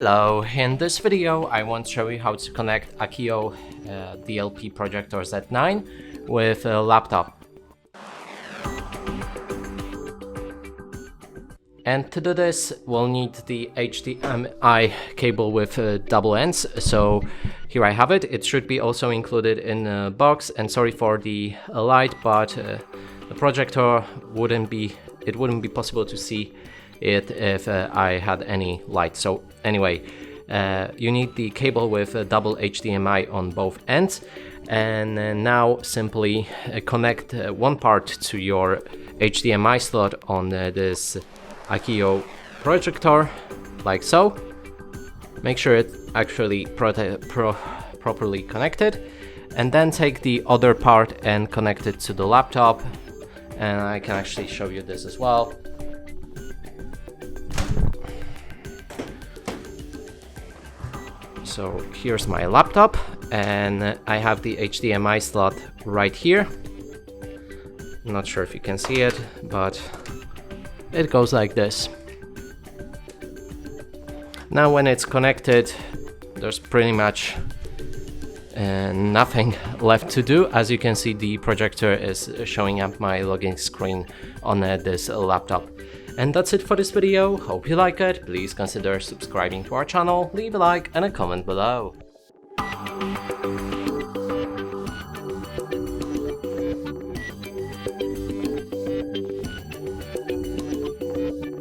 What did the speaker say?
Hello, in this video I want to show you how to connect AKIYO DLP Projector Z9 with a laptop. And to do this we'll need the HDMI cable with double ends, so here I have it. It should be also included in the box, and sorry for the light, but the projector wouldn't be possible to see it if I had any light. So anyway, you need the cable with a double HDMI on both ends, and now simply connect one part to your HDMI slot on this AKIYO projector, like so. Make sure it's actually properly connected, and then take the other part and connect it to the laptop. And I can actually show you this as well. So here's my laptop, and I have the HDMI slot right here. I'm not sure if you can see it, but it goes like this. Now when it's connected, there's pretty much nothing left to do. As you can see, the projector is showing up my login screen on this laptop. And that's it for this video. Hope you like it. Please consider subscribing to our channel, leave a like and a comment below.